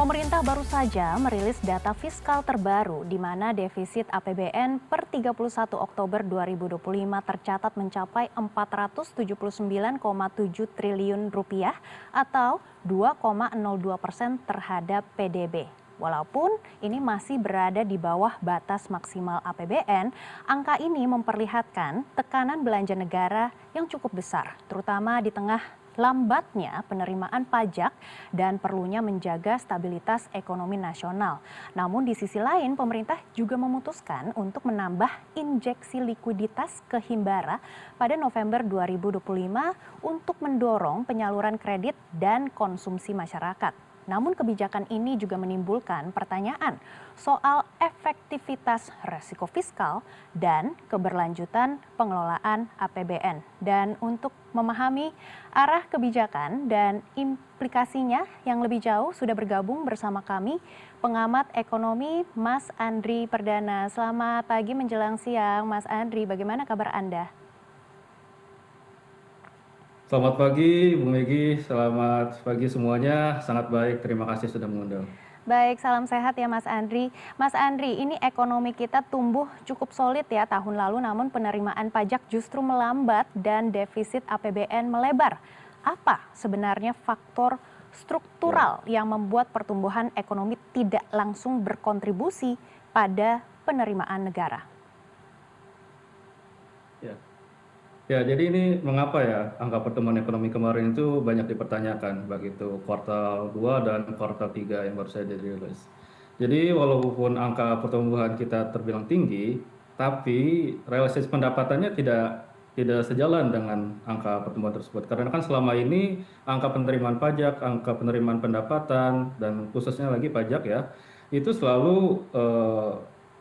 Pemerintah baru saja merilis data fiskal terbaru di mana defisit APBN per 31 Oktober 2025 tercatat mencapai 479,7 triliun rupiah atau 2,02% terhadap PDB. Walaupun ini masih berada di bawah batas maksimal APBN, angka ini memperlihatkan tekanan belanja negara yang cukup besar, terutama di tengah lambatnya penerimaan pajak dan perlunya menjaga stabilitas ekonomi nasional. Namun di sisi lain pemerintah juga memutuskan untuk menambah injeksi likuiditas ke Himbara pada November 2025 untuk mendorong penyaluran kredit dan konsumsi masyarakat. Namun kebijakan ini juga menimbulkan pertanyaan soal efektivitas resiko fiskal dan keberlanjutan pengelolaan APBN. Dan untuk memahami arah kebijakan dan implikasinya yang lebih jauh sudah bergabung bersama kami pengamat ekonomi Mas Andri Perdana. Selamat pagi menjelang siang Mas Andri, bagaimana kabar Anda? Selamat pagi, Bu Megi. Selamat pagi semuanya. Sangat baik. Terima kasih sudah mengundang. Baik, salam sehat ya Mas Andri. Mas Andri, ini ekonomi kita tumbuh cukup solid ya tahun lalu, namun penerimaan pajak justru melambat dan defisit APBN melebar. Apa sebenarnya faktor struktural yang membuat pertumbuhan ekonomi tidak langsung berkontribusi pada penerimaan negara? Ya. Ya, jadi ini mengapa ya angka pertumbuhan ekonomi kemarin itu banyak dipertanyakan, baik itu kuartal 2 dan kuartal 3 yang baru saja dirilis. Jadi walaupun angka pertumbuhan kita terbilang tinggi, tapi realisasi pendapatannya tidak sejalan dengan angka pertumbuhan tersebut. Karena kan selama ini angka penerimaan pajak, angka penerimaan pendapatan, dan khususnya lagi pajak ya, itu selalu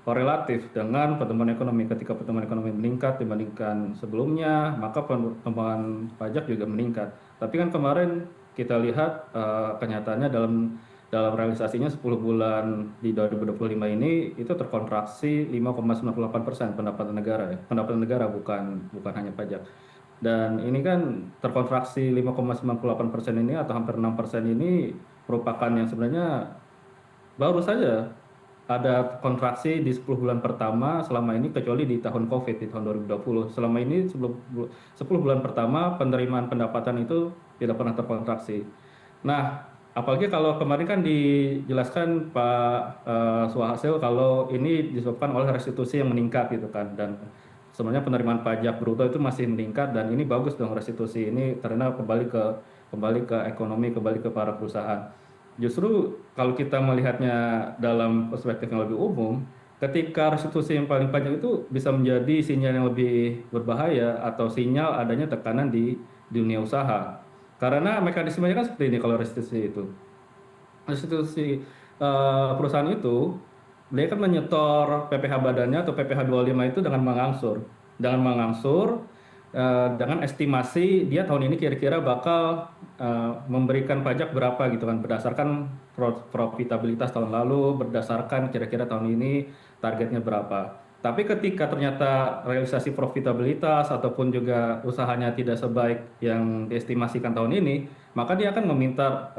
korelatif dengan pertumbuhan ekonomi. Ketika pertumbuhan ekonomi meningkat dibandingkan sebelumnya, maka pertumbuhan pajak juga meningkat. Tapi kan kemarin kita lihat kenyataannya dalam realisasinya 10 bulan di 2025 ini itu terkontraksi 5,98% pendapatan negara ya. Pendapatan negara bukan hanya pajak. Dan ini kan terkontraksi 5,98% ini atau hampir 6% ini merupakan yang sebenarnya baru saja ada kontraksi di 10 bulan pertama selama ini, kecuali di tahun COVID di tahun 2020. Selama ini 10 bulan pertama penerimaan pendapatan itu tidak pernah terkontraksi. Nah, apalagi kalau kemarin kan dijelaskan Pak Suhasil kalau ini disebabkan oleh restitusi yang meningkat gitu kan, dan sebenarnya penerimaan pajak bruto itu masih meningkat, dan ini bagus dong restitusi ini karena kembali ke ekonomi, kembali ke para perusahaan. Justru kalau kita melihatnya dalam perspektif yang lebih umum, ketika restitusi yang paling panjang itu bisa menjadi sinyal yang lebih berbahaya atau sinyal adanya tekanan di dunia usaha. Karena mekanismenya kan seperti ini kalau restitusi itu. Restitusi perusahaan itu, dia kan menyetor PPh badannya atau PPh 25 itu dengan mengangsur. Dengan estimasi dia tahun ini kira-kira bakal memberikan pajak berapa gitu kan, berdasarkan profitabilitas tahun lalu, berdasarkan kira-kira tahun ini targetnya berapa. Tapi ketika ternyata realisasi profitabilitas ataupun juga usahanya tidak sebaik yang diestimasikan tahun ini, maka dia akan meminta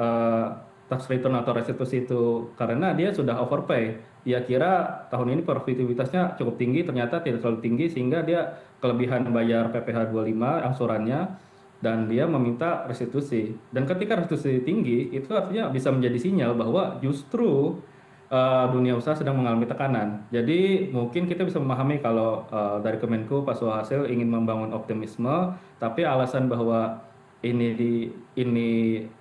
tax return atau restitusi itu karena dia sudah overpay. Dia kira tahun ini profitabilitasnya cukup tinggi, ternyata tidak terlalu tinggi sehingga dia kelebihan bayar PPh 25 angsurannya, dan dia meminta restitusi. Dan ketika restitusi tinggi, itu artinya bisa menjadi sinyal bahwa justru dunia usaha sedang mengalami tekanan. Jadi mungkin kita bisa memahami kalau dari Kemenku Pak Suhasil ingin membangun optimisme, tapi alasan bahwa ini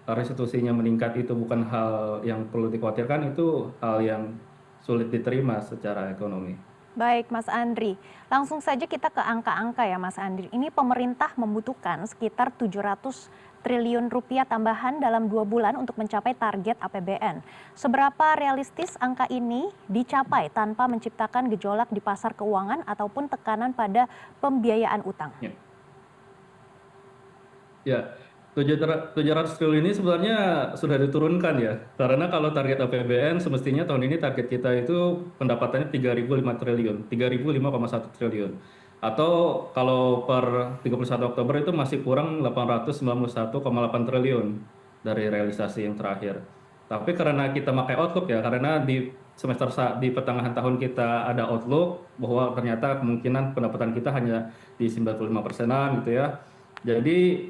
restitusinya meningkat itu bukan hal yang perlu dikhawatirkan, itu hal yang sulit diterima secara ekonomi. Baik Mas Andri, langsung saja kita ke angka-angka ya Mas Andri. Ini pemerintah membutuhkan sekitar 700 triliun rupiah tambahan dalam 2 bulan untuk mencapai target APBN. Seberapa realistis angka ini dicapai tanpa menciptakan gejolak di pasar keuangan ataupun tekanan pada pembiayaan utang? Ya. Ya, 700 triliun ini sebenarnya sudah diturunkan ya. Karena kalau target APBN semestinya tahun ini target kita itu pendapatannya 3.005 triliun, 3.005,1 triliun. Atau kalau per 31 Oktober itu masih kurang 891,8 triliun dari realisasi yang terakhir. Tapi karena kita pakai Outlook ya, karena di di pertengahan tahun kita ada Outlook bahwa ternyata kemungkinan pendapatan kita hanya di 95%-an gitu ya. Jadi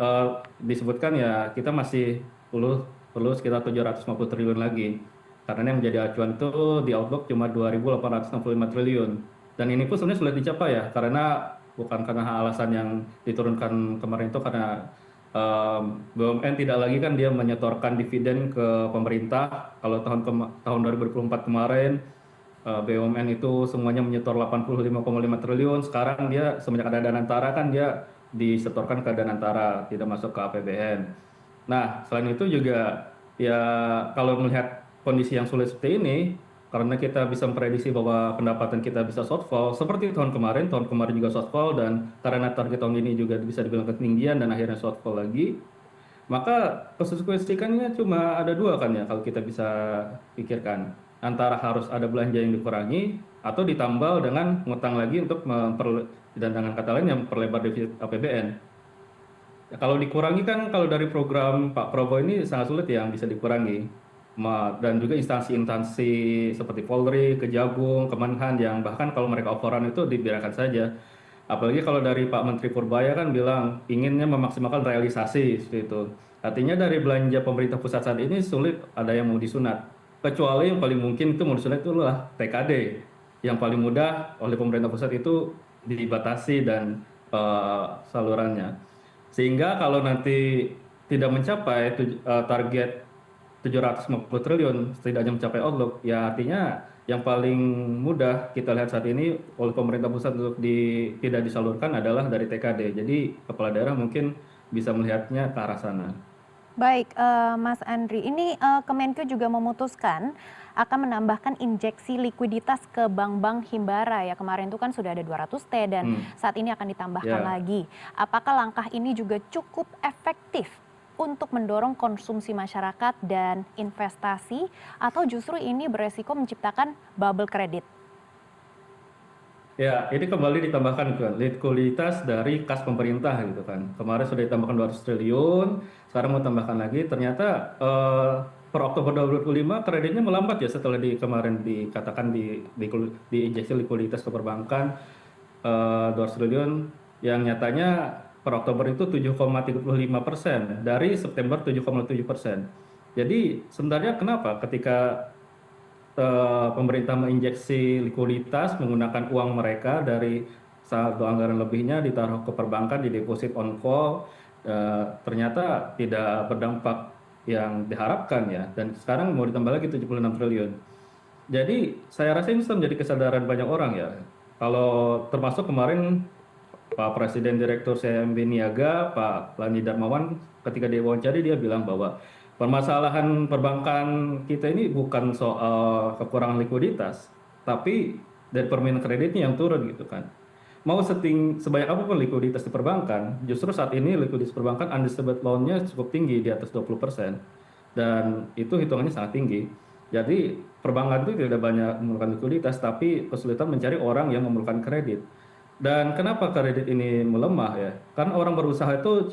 disebutkan ya kita masih perlu perlu sekitar 750 triliun lagi. Karena yang menjadi acuan itu di Outlook cuma 2.865 triliun. Dan ini pun sebenarnya sulit dicapai ya, karena bukan karena alasan yang diturunkan kemarin itu karena BUMN tidak lagi kan dia menyetorkan dividen ke pemerintah. Kalau tahun 2024 kemarin BUMN itu semuanya menyetor 85,5 triliun. Sekarang dia semenjak ada Danantara kan dia disetorkan ke Danantara, tidak masuk ke APBN. Nah, selain itu juga ya kalau melihat kondisi yang sulit seperti ini, karena kita bisa memprediksi bahwa pendapatan kita bisa shortfall, seperti tahun kemarin juga shortfall dan karena target tahun ini juga bisa dibilang ketinggian dan akhirnya shortfall lagi, maka konsekuensinya cuma ada dua kan ya kalau kita bisa pikirkan. Antara harus ada belanja yang dikurangi atau ditambal dengan ngutang lagi untuk dan dengan kata lain yang memperlebar defisit APBN. Ya, kalau dikurangi kan kalau dari program Pak Prabowo ini sangat sulit ya yang bisa dikurangi. Dan juga instansi-instansi seperti Polri, Kejagung, Kemenhan yang bahkan kalau mereka overrun itu dibiarkan saja. Apalagi kalau dari Pak Menteri Purbaya kan bilang inginnya memaksimalkan realisasi seperti itu. Artinya dari belanja pemerintah pusat saat ini sulit ada yang mau disunat. Kecuali yang paling mungkin itu mau disunat itu adalah TKD. Yang paling mudah oleh pemerintah pusat itu dibatasi dan salurannya. Sehingga kalau nanti tidak mencapai target 750 triliun setidaknya mencapai outlook, ya artinya yang paling mudah kita lihat saat ini oleh pemerintah pusat untuk tidak disalurkan adalah dari TKD. Jadi kepala daerah mungkin bisa melihatnya ke arah sana. Baik, Mas Andri, ini Kemenkeu juga memutuskan akan menambahkan injeksi likuiditas ke bank-bank himbara ya. Kemarin itu kan sudah ada 200T dan saat ini akan ditambahkan Ya. lagi. Apakah langkah ini juga cukup efektif untuk mendorong konsumsi masyarakat dan investasi atau justru ini beresiko menciptakan bubble kredit? Ya, ini kembali ditambahkan kan likuiditas dari kas pemerintah gitu kan. Kemarin sudah ditambahkan 200 triliun, sekarang mau tambahkan lagi. Ternyata per Oktober 2025 kreditnya melambat ya setelah kemarin dikatakan di injeksi likuiditas ke perbankan 200 triliun yang nyatanya per Oktober itu 7,35% dari September 7,7%. Jadi sebenarnya kenapa ketika pemerintah menginjeksi likuiditas menggunakan uang mereka dari saldo anggaran lebihnya ditaruh ke perbankan di deposit on call, ternyata tidak berdampak yang diharapkan ya, dan sekarang mau ditambah lagi 76 triliun. Jadi saya rasa ini sudah menjadi kesadaran banyak orang ya, kalau termasuk kemarin Pak Presiden Direktur CMB Niaga, Pak Lani Darmawan, ketika diwawancara dia bilang bahwa permasalahan perbankan kita ini bukan soal kekurangan likuiditas, tapi dari permintaan kreditnya yang turun gitu kan. Mau sebanyak apapun likuiditas di perbankan, justru saat ini likuiditas perbankan undistributed loan-nya cukup tinggi di atas 20%. Dan itu hitungannya sangat tinggi. Jadi perbankan itu tidak banyak memerlukan likuiditas, tapi kesulitan mencari orang yang memerlukan kredit. Dan kenapa kredit ini melemah ya? Karena orang berusaha itu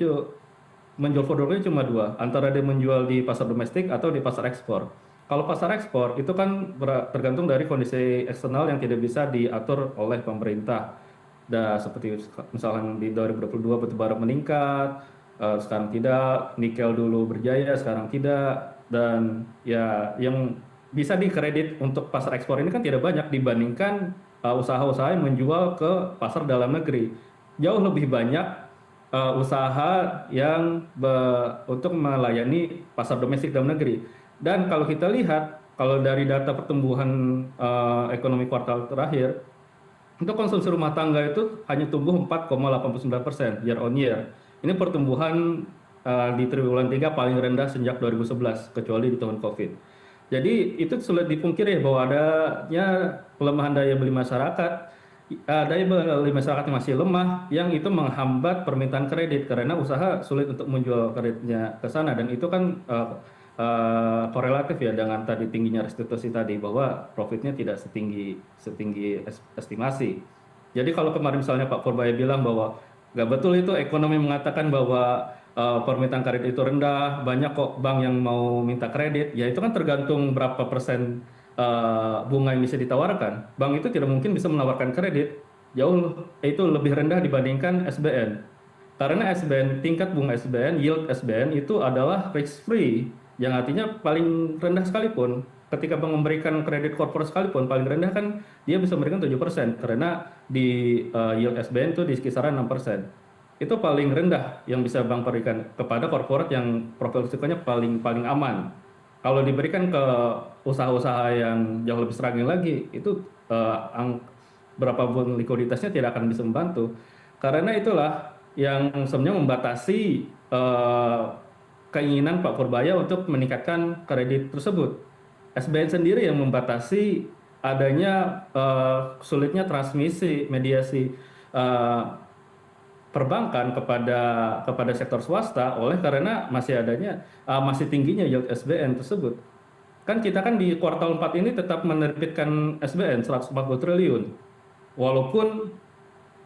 menjual produknya cuma dua, antara dia menjual di pasar domestik atau di pasar ekspor. Kalau pasar ekspor itu kan tergantung dari kondisi eksternal yang tidak bisa diatur oleh pemerintah. Dan seperti misalkan di 2022 batubara meningkat, sekarang tidak, nikel dulu berjaya, sekarang tidak, dan ya yang bisa dikredit untuk pasar ekspor ini kan tidak banyak dibandingkan usaha-usaha yang menjual ke pasar dalam negeri. Jauh lebih banyak usaha yang untuk melayani pasar domestik dalam negeri. Dan kalau kita lihat, kalau dari data pertumbuhan ekonomi kuartal terakhir, untuk konsumsi rumah tangga itu hanya tumbuh 4,89% year on year. Ini pertumbuhan di triwulan 3 paling rendah sejak 2011, kecuali di tahun COVID. Jadi itu sulit dipungkiri bahwa adanya pelemahan daya beli masyarakat, daya beli masyarakat yang masih lemah, yang itu menghambat permintaan kredit karena usaha sulit untuk menjual kreditnya ke sana, dan itu kan korelatif ya dengan tadi tingginya restitusi tadi, bahwa profitnya tidak setinggi estimasi. Jadi kalau kemarin misalnya Pak Purbaya bilang bahwa nggak betul itu ekonomi mengatakan bahwa permintaan kredit itu rendah, banyak kok bank yang mau minta kredit, ya itu kan tergantung berapa persen bunga yang bisa ditawarkan. Bank itu tidak mungkin bisa menawarkan kredit jauh itu lebih rendah dibandingkan SBN. Karena SBN, tingkat bunga SBN, yield SBN itu adalah risk free, yang artinya paling rendah sekalipun. Ketika bank memberikan kredit corporate sekalipun, paling rendah kan dia bisa memberikan 7%, karena di yield SBN itu di kisaran 6%. Itu paling rendah yang bisa bank berikan kepada corporate yang profil risikonya paling paling aman. Kalau diberikan ke usaha-usaha yang jauh lebih struggling lagi, itu berapapun likuiditasnya tidak akan bisa membantu. Karena itulah yang sebenarnya membatasi keinginan Pak Purbaya untuk meningkatkan kredit tersebut. SBN sendiri yang membatasi adanya sulitnya transmisi mediasi eh, perbankan kepada sektor swasta oleh karena masih tingginya yield SBN tersebut. Kan kita kan di kuartal 4 ini tetap menerbitkan SBN 140 triliun. Walaupun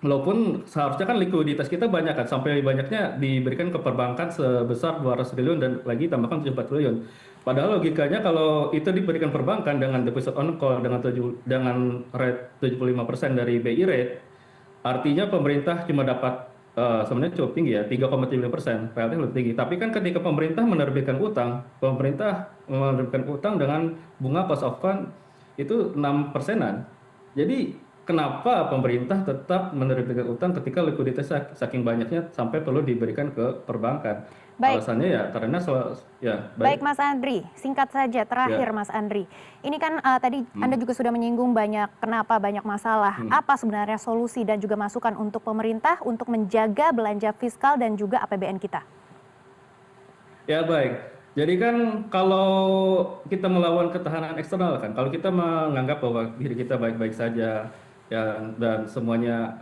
Walaupun seharusnya kan likuiditas kita banyak kan, sampai banyaknya diberikan ke perbankan sebesar 200 triliun dan lagi tambahkan 74 triliun. Padahal logikanya kalau itu diberikan perbankan dengan deposit on call dengan rate 75% dari BI rate, artinya pemerintah cuma dapat sebenarnya cukup tinggi ya, 3,3%, relatif lebih tinggi. Tapi kan ketika pemerintah menerbitkan utang dengan bunga cost of fund itu 6%-an. Jadi kenapa pemerintah tetap menerbitkan utang ketika likuiditas saking banyaknya sampai perlu diberikan ke perbankan? Baik. Alasannya ya karena ya Baik baik Mas Andri, singkat saja terakhir ya. Mas Andri. Ini kan tadi Anda Hmm, juga sudah menyinggung kenapa banyak masalah. hmm. Apa sebenarnya solusi dan juga masukan untuk pemerintah untuk menjaga belanja fiskal dan juga APBN kita? Ya baik. Jadi kan kalau kita melawan ketahanan eksternal kan, kalau kita menganggap bahwa diri kita baik-baik saja ya dan semuanya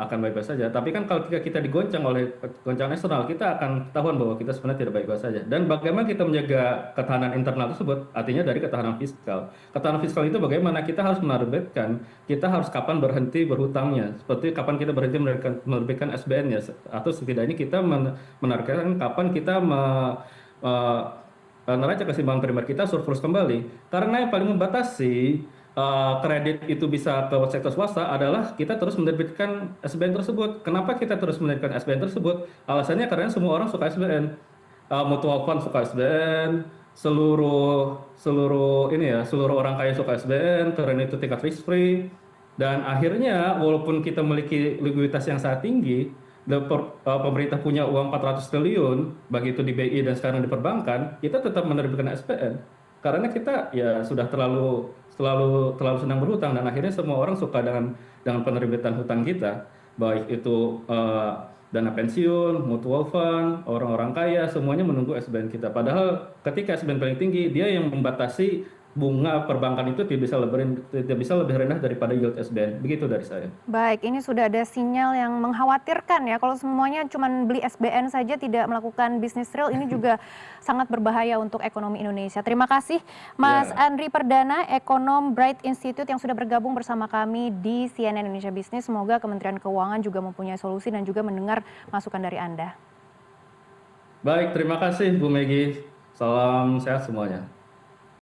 akan baik-baik saja, tapi kan kalau kita digoncang oleh goncangan eksternal, kita akan ketahuan bahwa kita sebenarnya tidak baik-baik saja. Dan bagaimana kita menjaga ketahanan internal tersebut, artinya dari ketahanan fiskal. Ketahanan fiskal itu bagaimana kita harus menerbitkan, kita harus kapan berhenti berhutangnya, seperti kapan kita berhenti menerbitkan SBN-nya, atau setidaknya kita menargetkan kapan kita eh, neraca keseimbangan primer kita surplus kembali. Karena yang paling membatasi kredit itu bisa ke sektor swasta adalah kita terus menerbitkan SBN tersebut. Kenapa kita terus menerbitkan SBN tersebut? Alasannya karena semua orang suka SBN. Mutual fund suka SBN, seluruh seluruh ini ya, seluruh orang kaya suka SBN karena itu tingkat risk free. Dan akhirnya walaupun kita memiliki likuiditas yang sangat tinggi, pemerintah punya uang 400 triliun, begitu di BI dan sekarang di perbankan, kita tetap menerbitkan SPN. Karena kita ya sudah terlalu senang berhutang dan akhirnya semua orang suka dengan penerbitan hutang kita, baik itu dana pensiun, mutual fund, orang-orang kaya, semuanya menunggu SBN kita. Padahal ketika SBN paling tinggi, dia yang membatasi bunga perbankan itu tidak bisa lebih rendah daripada yield SBN. Begitu dari saya. Baik, ini sudah ada sinyal yang mengkhawatirkan ya. Kalau semuanya cuma beli SBN saja tidak melakukan bisnis real, ini juga sangat berbahaya untuk ekonomi Indonesia. Terima kasih Mas Ya. Andri Perdana, ekonom Bright Institute yang sudah bergabung bersama kami di CNN Indonesia Business. Semoga Kementerian Keuangan juga mempunyai solusi dan juga mendengar masukan dari Anda. Baik, terima kasih Bu Megi. Salam sehat semuanya.